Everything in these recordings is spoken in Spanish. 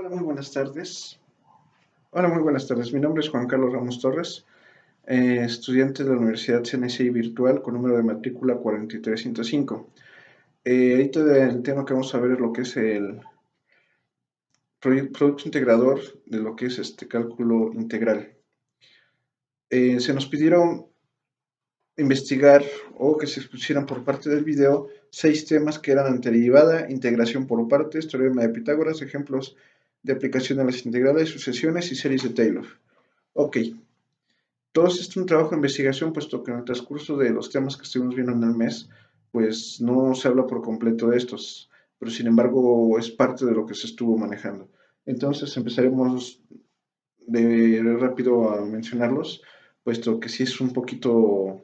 Hola, muy buenas tardes. Hola, muy buenas tardes. Mi nombre es Juan Carlos Ramos Torres, estudiante de la Universidad CNCI Virtual con número de matrícula 43105. Ahorita el tema que vamos a ver es lo que es el producto integrador de lo que es este cálculo integral. Se nos pidieron investigar o que se expusieran por parte del video 6 temas que eran antiderivada, integración por partes, teorema de Pitágoras, ejemplos de aplicación a las integrales, sucesiones y series de Taylor. Ok, todo esto es un trabajo de investigación, puesto que en el transcurso de los temas que estuvimos viendo en el mes, pues no se habla por completo de estos, pero sin embargo es parte de lo que se estuvo manejando. Entonces empezaremos de rápido a mencionarlos, puesto que sí es un poquito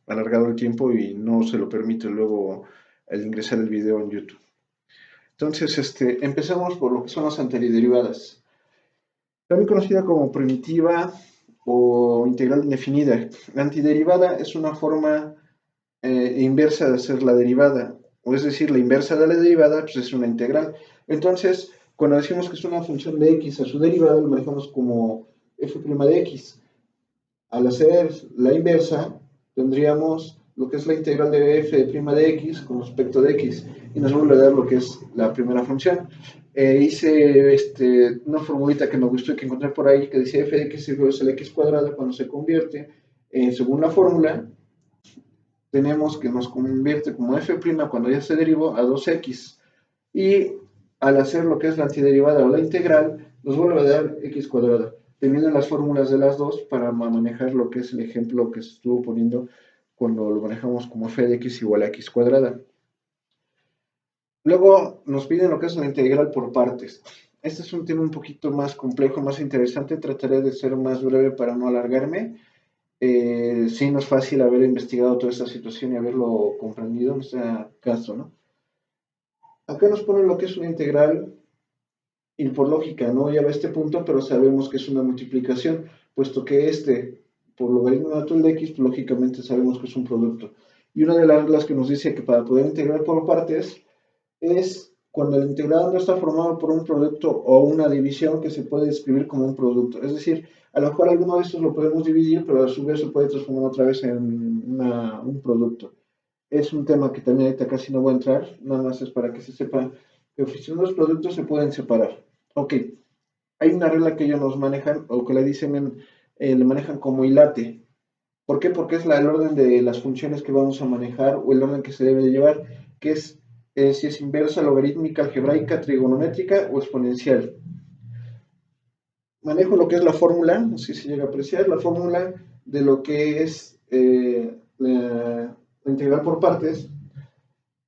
alargado el tiempo y no se lo permite luego el ingresar el video en YouTube. Entonces, empezamos por lo que son las antiderivadas, también conocida como primitiva o integral indefinida. La antiderivada es una forma inversa de hacer la derivada, o es decir, la inversa de la derivada pues es una integral. Entonces, cuando decimos que es una función de x a su derivada, lo manejamos como f' de x. Al hacer la inversa, tendríamos lo que es la integral de f' de x con respecto de x, y nos vuelve a dar lo que es la primera función. Hice una formulita que me gustó y que encontré por ahí, que decía f de x es el x cuadrada cuando se convierte, según la fórmula, tenemos que nos convierte como f' cuando ya se derivó a 2x, y al hacer lo que es la antiderivada o la integral, nos vuelve a dar x cuadrada, teniendo las fórmulas de las dos para manejar lo que es el ejemplo que se estuvo poniendo cuando lo manejamos como f de x igual a x cuadrada. Luego nos piden lo que es la integral por partes. Este es un tema un poquito más complejo, más interesante. Trataré de ser más breve para no alargarme. Sí, no es fácil haber investigado toda esta situación y haberlo comprendido en este caso, ¿no? Acá nos ponen lo que es una integral y por lógica no lleva a este punto, pero sabemos que es una multiplicación, puesto que por logaritmo natural de x, pues, lógicamente sabemos que es un producto. Y una de las reglas que nos dice que para poder integrar por partes es cuando el integrado no está formado por un producto o una división que se puede escribir como un producto. Es decir, a lo mejor alguno de estos lo podemos dividir, pero a su vez se puede transformar otra vez en un producto. Es un tema que también ahorita casi no voy a entrar, nada más es para que se sepa que si los productos se pueden separar. Ok, hay una regla que ellos nos manejan, o que le dicen, le manejan como hilate. ¿Por qué? Porque es el orden de las funciones que vamos a manejar o el orden que se debe de llevar, que es si es inversa, logarítmica, algebraica, trigonométrica o exponencial. Manejo lo que es la fórmula, si se llega a apreciar, la fórmula de lo que es la integral por partes,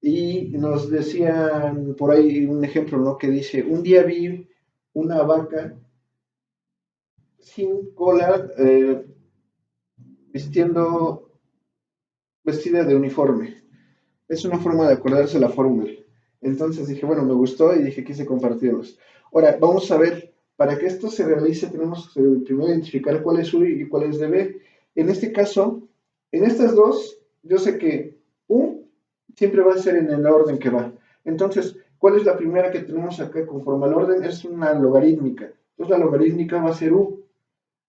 y nos decían por ahí un ejemplo, ¿no? Que dice, un día vi una vaca sin cola vistiendo, vestida de uniforme. Es una forma de acordarse la fórmula. Entonces dije, bueno, me gustó y dije, quise compartirlos. Ahora, vamos a ver, para que esto se realice tenemos que primero identificar cuál es U y cuál es DB. En este caso, en estas dos, yo sé que U siempre va a ser en el orden que va. Entonces, ¿cuál es la primera que tenemos acá conforme al orden? Es una logarítmica. Entonces, la logarítmica va a ser U.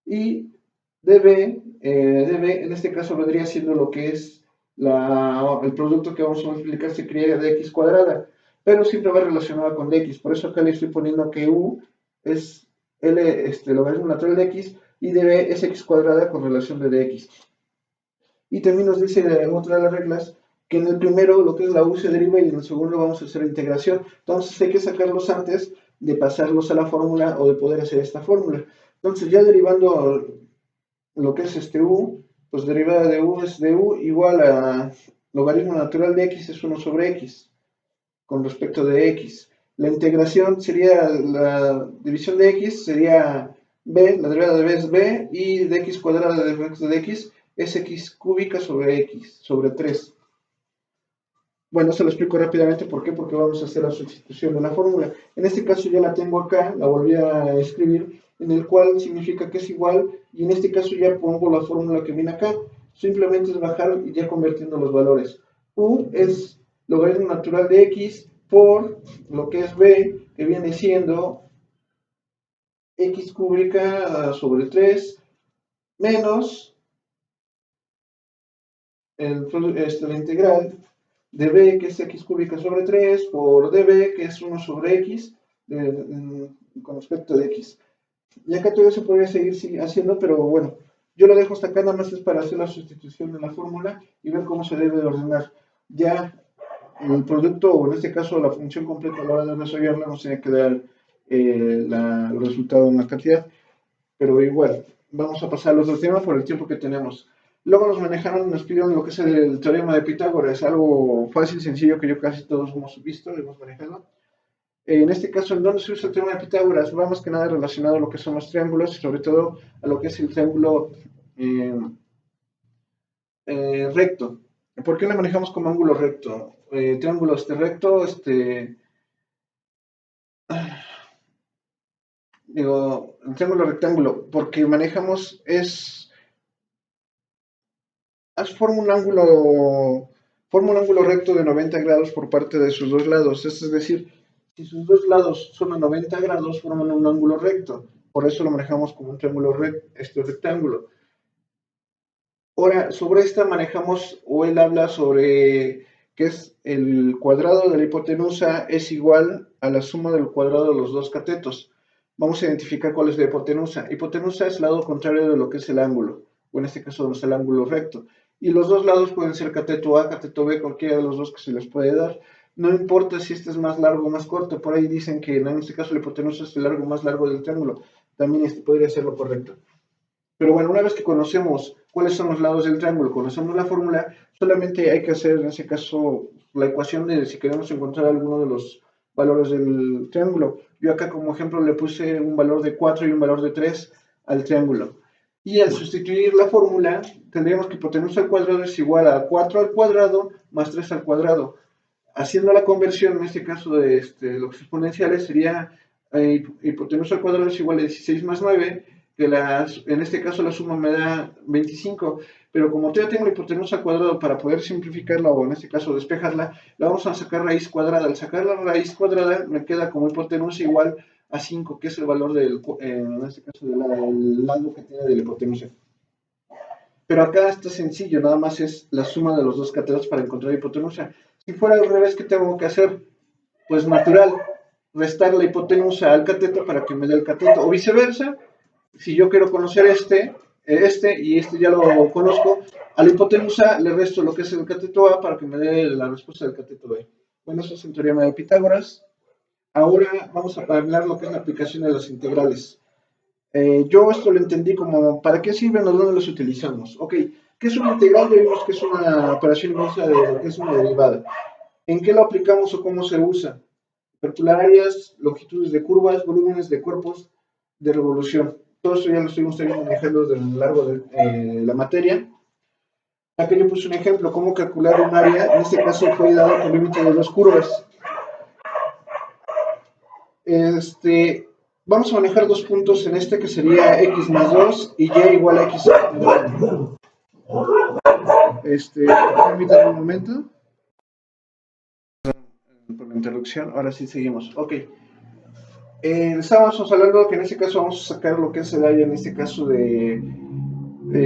Y DB en este caso vendría siendo lo que es el producto que vamos a multiplicar se crea de x cuadrada, pero siempre va relacionada con dx. Por eso acá le estoy poniendo que u es logaritmo natural de x y db es x cuadrada con relación de dx. Y también nos dice en otra de las reglas que en el primero lo que es la u se deriva y en el segundo vamos a hacer la integración. Entonces hay que sacarlos antes de pasarlos a la fórmula o de poder hacer esta fórmula. Entonces ya derivando lo que es u, pues derivada de u es de u igual a logaritmo natural de x es 1 sobre x con respecto de x. La integración sería, la división de x sería b, la derivada de b es b, y de x cuadrada de x es x cúbica sobre x, sobre 3. Bueno, se lo explico rápidamente. ¿Por qué? Porque vamos a hacer la sustitución de la fórmula. En este caso ya la tengo acá, la volví a escribir, en el cual significa que es igual, y en este caso ya pongo la fórmula que viene acá. Simplemente es bajar y ya convirtiendo los valores. U es logaritmo natural de x por lo que es b, que viene siendo x cúbica sobre 3 menos la integral de b, que es x cúbica sobre 3, por db, que es 1 sobre x, con respecto de x. Y acá todavía se podría seguir haciendo, pero bueno, yo lo dejo hasta acá, nada más es para hacer la sustitución de la fórmula y ver cómo se debe de ordenar. Ya el producto, o en este caso la función completa a la hora de resolverla, nos tiene que dar el resultado en una cantidad, pero igual, vamos a pasar a los dos temas por el tiempo que tenemos. Luego nos pidieron lo que es el teorema de Pitágoras, algo fácil, sencillo, que yo casi todos hemos visto, hemos manejado. En este caso, ¿en dónde se usa el teorema de Pitágoras? Va más que nada relacionado a lo que son los triángulos y sobre todo a lo que es el triángulo eh, recto. ¿Por qué lo manejamos como ángulo recto? Triángulo recto, digo, el triángulo rectángulo, porque manejamos forma un ángulo recto de 90 grados por parte de sus dos lados, es decir, si sus dos lados son a 90 grados, forman un ángulo recto, por eso lo manejamos como un triángulo rectángulo. Ahora, sobre esta manejamos, o él habla sobre que es el cuadrado de la hipotenusa es igual a la suma del cuadrado de los dos catetos. Vamos a identificar cuál es la hipotenusa. Hipotenusa es el lado contrario de lo que es el ángulo, o en este caso es el ángulo recto. Y los dos lados pueden ser cateto A, cateto B, cualquiera de los dos que se les puede dar. No importa si este es más largo o más corto, por ahí dicen que en este caso la hipotenusa es el largo más largo del triángulo. También podría ser lo correcto. Pero bueno, una vez que conocemos cuáles son los lados del triángulo, conocemos la fórmula, solamente hay que hacer en ese caso la ecuación de si queremos encontrar alguno de los valores del triángulo. Yo acá como ejemplo le puse un valor de 4 y un valor de 3 al triángulo. Y al sustituir la fórmula, tendríamos que hipotenusa al cuadrado es igual a 4 al cuadrado más 3 al cuadrado. Haciendo la conversión, en este caso de los exponenciales, sería hipotenusa al cuadrado es igual a 16 más 9, que en este caso la suma me da 25, pero como todavía tengo la hipotenusa al cuadrado, para poder simplificarla o en este caso despejarla, la vamos a sacar raíz cuadrada. Al sacar la raíz cuadrada me queda como hipotenusa igual a 5, que es el valor en este caso del lado que tiene de la hipotenusa. Pero acá está sencillo, nada más es la suma de los dos catetos para encontrar la hipotenusa. Si fuera al revés, ¿qué tengo que hacer? Pues natural, restar la hipotenusa al cateto para que me dé el cateto, o viceversa. Si yo quiero conocer y este ya lo conozco, a la hipotenusa le resto lo que es el cateto A para que me dé la respuesta del cateto B. Bueno, eso es el teorema de Pitágoras. Ahora vamos a hablar lo que es la aplicación de las integrales. Yo esto lo entendí como, ¿para qué sirven o dónde los utilizamos? Ok, ¿qué es una integral? Ya vimos que es una operación inversa de lo que es una derivada. ¿En qué lo aplicamos o cómo se usa? Calcular áreas, longitudes de curvas, volúmenes de cuerpos de revolución. Todo esto ya lo estuvimos también manejando a lo largo de la materia. Acá yo puse un ejemplo, cómo calcular un área, en este caso fue dado por límite de dos curvas. Vamos a manejar dos puntos en que sería x más 2 y y igual a x. Permítanme un momento por la interrupción. Ahora sí seguimos. Ok. Estábamos hablando que en este caso vamos a sacar lo que es el área, en este caso de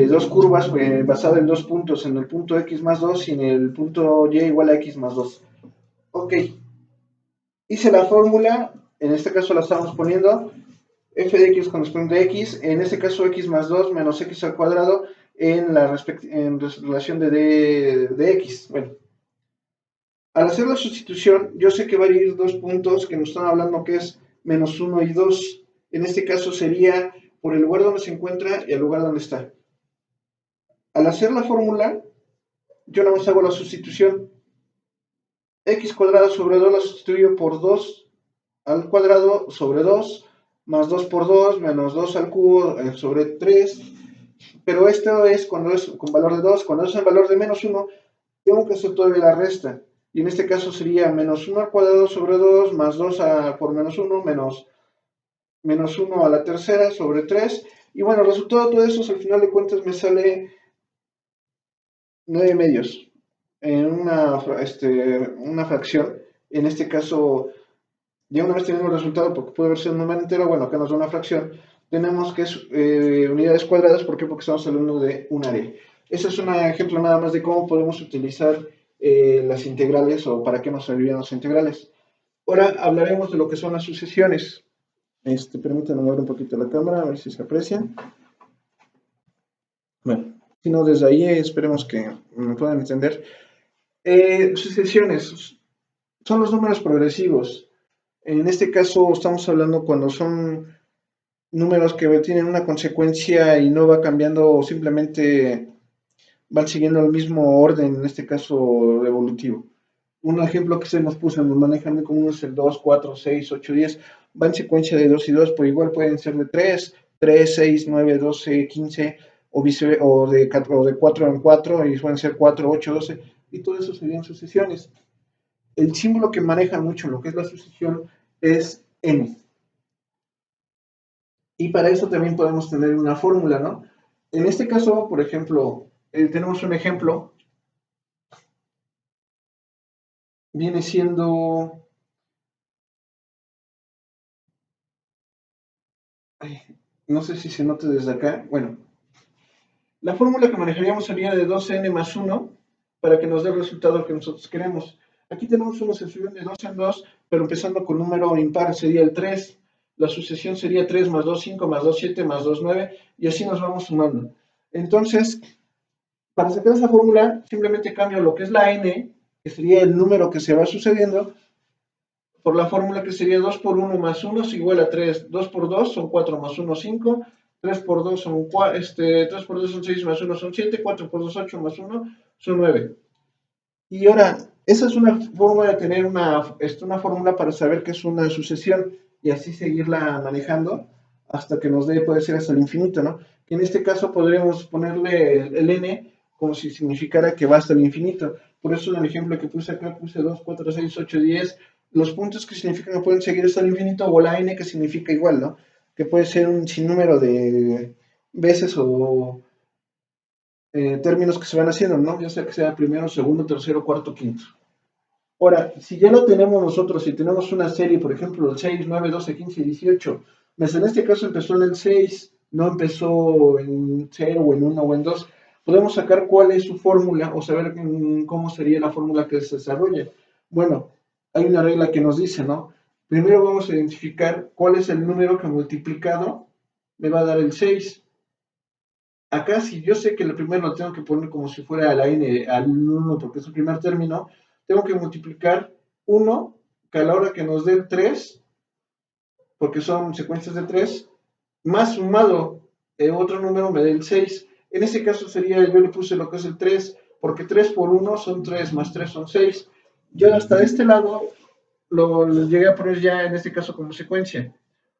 dos curvas basada en dos puntos, en el punto x más 2 y en el punto y igual a x más 2. Ok. Hice la fórmula, en este caso la estamos poniendo f de x corresponde a x, en este caso x más 2 menos x al cuadrado en relación de x. Bueno, al hacer la sustitución, yo sé que va a ir dos puntos que nos están hablando que es menos 1 y 2. En este caso sería por el lugar donde se encuentra y el lugar donde está. Al hacer la fórmula, yo nada más hago la sustitución. X cuadrado sobre 2 la sustituyo por 2 al cuadrado sobre 2, más 2 por 2, menos 2 al cubo sobre 3. Pero esto es cuando es con valor de 2. Cuando es en valor de menos 1, tengo que hacer todavía la resta. Y en este caso sería menos 1 al cuadrado sobre 2, más 2 por menos 1, menos 1 a la tercera sobre 3. Y bueno, el resultado de todo eso, al final de cuentas, me sale 9 medios en una fracción. En este caso, Ya una vez teniendo el resultado, porque puede ser un número entero, bueno, acá nos da una fracción, tenemos que es unidades cuadradas, ¿por qué? Porque estamos hablando de un área. Ese es un ejemplo nada más de cómo podemos utilizar las integrales o para qué nos servirían las integrales. Ahora hablaremos de lo que son las sucesiones. Permítanme mover un poquito la cámara, a ver si se aprecia. Bueno, si no, desde ahí esperemos que me puedan entender. Sucesiones son los números progresivos. En este caso estamos hablando cuando son números que tienen una consecuencia y no va cambiando o simplemente van siguiendo el mismo orden, en este caso evolutivo. Un ejemplo que se nos puso, nos manejan como es el 2, 4, 6, 8, 10, va en secuencia de 2 y 2, pero igual pueden ser de 3, 3, 6, 9, 12, 15, o de 4 en 4, y pueden ser 4, 8, 12, y todo eso serían sucesiones. El símbolo que maneja mucho lo que es la sucesión es n. Y para eso también podemos tener una fórmula, ¿no? En este caso, por ejemplo, tenemos un ejemplo, viene siendo, no sé si se nota desde acá, bueno, la fórmula que manejaríamos sería de 2n más 1 para que nos dé el resultado que nosotros queremos. Aquí tenemos una sucesión de 2 en 2, pero empezando con número impar sería el 3. La sucesión sería 3 más 2, 5 más 2, 7 más 2, 9, y así nos vamos sumando. Entonces, para sacar esa fórmula, simplemente cambio lo que es la n, que sería el número que se va sucediendo, por la fórmula que sería 2 por 1 más 1 es igual a 3. 2 por 2 son 4 más 1, 5. 3 por 2 son 3 por 2 son 6 más 1 son 7. 4 por 2, 8 más 1 son 9. Y ahora, esa es una forma de tener una fórmula para saber qué es una sucesión y así seguirla manejando hasta que nos dé, puede ser hasta el infinito, ¿no? Que en este caso podríamos ponerle el n como si significara que va hasta el infinito. Por eso en el ejemplo que puse acá puse 2, 4, 6, 8, 10. Los puntos que significan que pueden seguir hasta el infinito o la n que significa igual, ¿no? Que puede ser un sinnúmero de veces o términos que se van haciendo, ¿no? Ya sea que sea primero, segundo, tercero, cuarto, quinto. Ahora, si ya lo tenemos nosotros, si tenemos una serie, por ejemplo, el 6, 9, 12, 15 y 18, pues en este caso empezó en el 6, no empezó en 0 o en 1 o en 2, podemos sacar cuál es su fórmula o saber cómo sería la fórmula que se desarrolla. Bueno, hay una regla que nos dice, ¿no? Primero vamos a identificar cuál es el número que multiplicado me va a dar el 6. Acá, si yo sé que el primero lo tengo que poner como si fuera a la n, al 1, porque es el primer término, tengo que multiplicar 1, que a la hora que nos dé 3, porque son secuencias de 3, más sumado otro número me dé el 6. En este caso sería, yo le puse lo que es el 3, porque 3 por 1 son 3, más 3 son 6. Yo hasta este lado lo llegué a poner ya en este caso como secuencia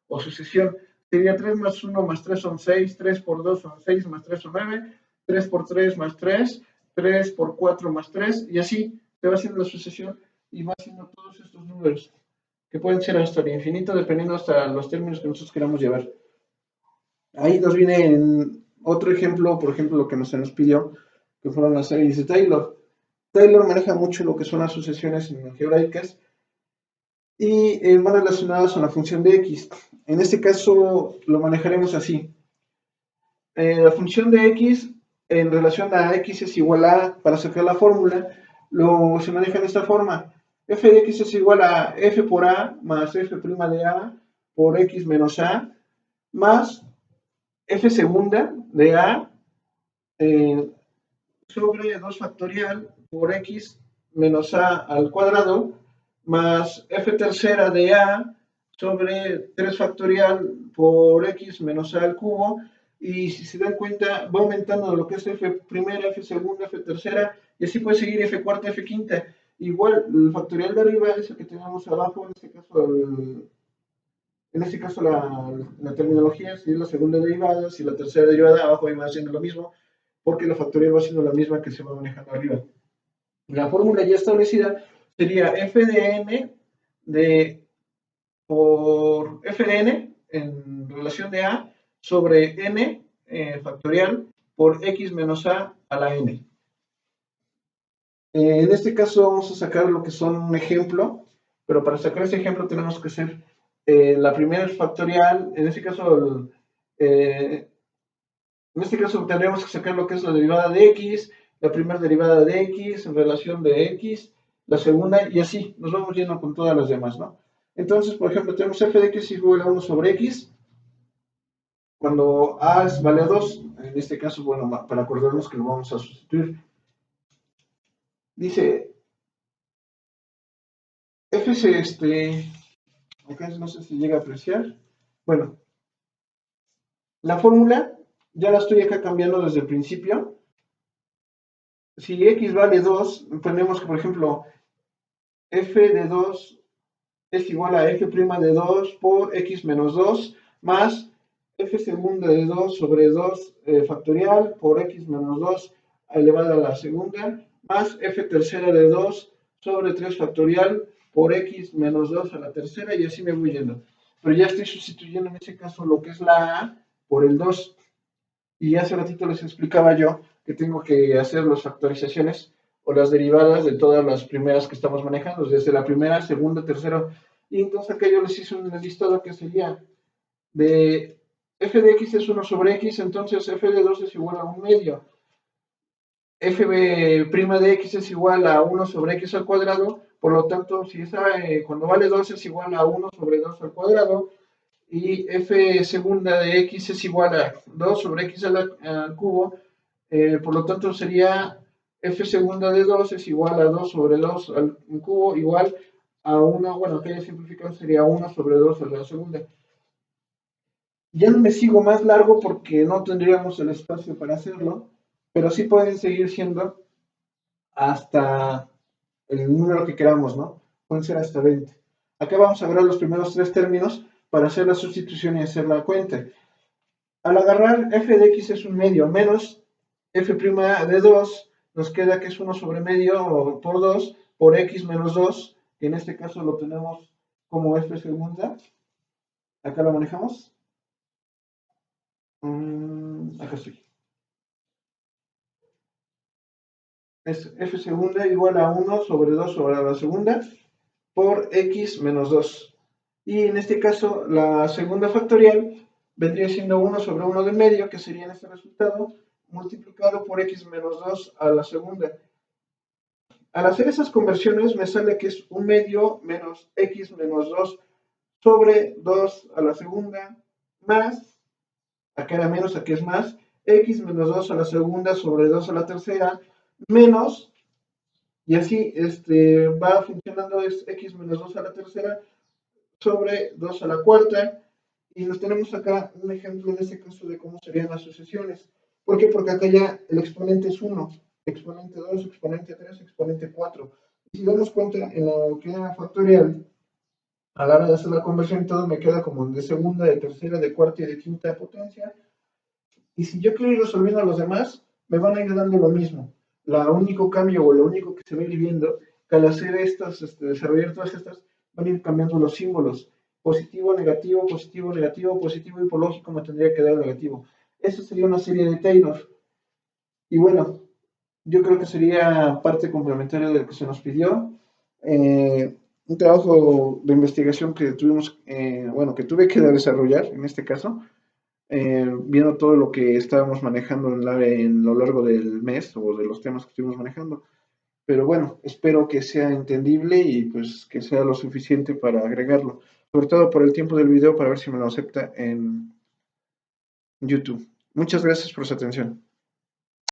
o sucesión. Sería 3 más 1 más 3 son 6, 3 por 2 son 6, más 3 son 9, 3 por 3 más 3, 3 por 4 más 3, y así se va haciendo la sucesión y va haciendo todos estos números, que pueden ser hasta el infinito, dependiendo hasta los términos que nosotros queramos llevar. Ahí nos viene en otro ejemplo, por ejemplo, lo que se nos pidió, que fueron las series de Taylor. Taylor maneja mucho lo que son las sucesiones algebraicas y más relacionadas con la función de x. En este caso lo manejaremos así. La función de x en relación a x es igual a, para sacar la fórmula, se maneja de esta forma. F de x es igual a f por a más f' de a por x menos a más f segunda de a sobre 2 factorial por x menos a al cuadrado más f tercera de a sobre 3 factorial por x menos a al cubo, y si se dan cuenta va aumentando lo que es f primera, f segunda, f tercera, y así puede seguir f cuarta, f quinta. Igual el factorial de arriba es el que tenemos abajo, en este caso la terminología, si es la segunda derivada, si la tercera derivada, abajo va haciendo lo mismo, porque la factorial va siendo la misma que se va manejando arriba. La fórmula ya establecida sería f de n por f de n en relación de a sobre n factorial por x menos a la n. En este caso vamos a sacar lo que son un ejemplo pero para sacar ese ejemplo tenemos que hacer la primera factorial, en este caso, tendríamos que sacar lo que es la derivada de x, la primera derivada de x en relación de x, la segunda, y así, nos vamos yendo con todas las demás, ¿no? Entonces, por ejemplo, tenemos f de x igual a 1 sobre x, cuando a vale a 2, en este caso, bueno, para acordarnos que lo vamos a sustituir, dice, f es aunque no sé si llega a apreciar, bueno, la fórmula ya la estoy acá cambiando desde el principio. Si x vale 2, ponemos que, por ejemplo, f de 2 es igual a f' de 2 por x menos 2 más f segunda de 2 sobre 2 factorial por x menos 2 elevado a la segunda más f tercera de 2 sobre 3 factorial por x menos 2 a la tercera, y así me voy yendo. Pero ya estoy sustituyendo en ese caso lo que es la a por el 2. Y hace ratito les explicaba yo que tengo que hacer las factorizaciones o las derivadas de todas las primeras que estamos manejando, desde la primera, segunda, tercera. Y entonces acá yo les hice un listado que sería de f de x es 1 sobre x, entonces f de 2 es igual a 1 medio. F de x es igual a 1 sobre x al cuadrado, por lo tanto, si esa, cuando vale 2 es igual a 1 sobre 2 al cuadrado, y f segunda de x es igual a 2 sobre x al cubo, por lo tanto sería f segunda de 2 es igual a 2 sobre 2 al cubo igual a 1, bueno, que haya simplificado sería 1 sobre 2 a la segunda. Ya no me sigo más largo porque no tendríamos el espacio para hacerlo, pero sí pueden seguir siendo hasta el número que queramos, ¿no? Pueden ser hasta 20. Acá vamos a agarrar los primeros tres términos para hacer la sustitución y hacer la cuenta. Al agarrar f de x es un medio menos f' de 2, nos queda que es 1 sobre medio por 2 por x menos 2, que en este caso lo tenemos como f segunda. Acá lo manejamos. Acá estoy. Es f segunda igual a 1 sobre 2 sobre la segunda por x menos 2. Y en este caso, la segunda factorial vendría siendo 1 sobre 1 de medio, que sería en este resultado, multiplicado por x menos 2 a la segunda. Al hacer esas conversiones me sale que es 1 medio menos x menos 2 sobre 2 a la segunda más, acá era menos, aquí es más, x menos 2 a la segunda sobre 2 a la tercera menos, y así va funcionando, es x menos 2 a la tercera sobre 2 a la cuarta, y nos tenemos acá un ejemplo en este caso de cómo serían las sucesiones. ¿Por qué? Porque acá ya el exponente es 1, exponente 2, exponente 3, exponente 4. Y si damos cuenta, en lo que era factorial, a la hora de hacer la conversión, todo me queda como de segunda, de tercera, de cuarta y de quinta potencia. Y si yo quiero ir resolviendo a los demás, me van a ir dando lo mismo. Lo único cambio o lo único que se va a ir viendo, que al hacer estas, desarrollar todas estas, van a ir cambiando los símbolos. Positivo, negativo, positivo, negativo, positivo, y por lógico me tendría que dar negativo. Esa sería una serie de Taylor. Y bueno, yo creo que sería parte complementaria de lo que se nos pidió. Un trabajo de investigación que tuvimos, bueno, que tuve que desarrollar en este caso, viendo todo lo que estábamos manejando en lo largo del mes o de los temas que estuvimos manejando. Pero bueno, espero que sea entendible y pues que sea lo suficiente para agregarlo. Sobre todo por el tiempo del video para ver si me lo acepta en YouTube. Muchas gracias por su atención.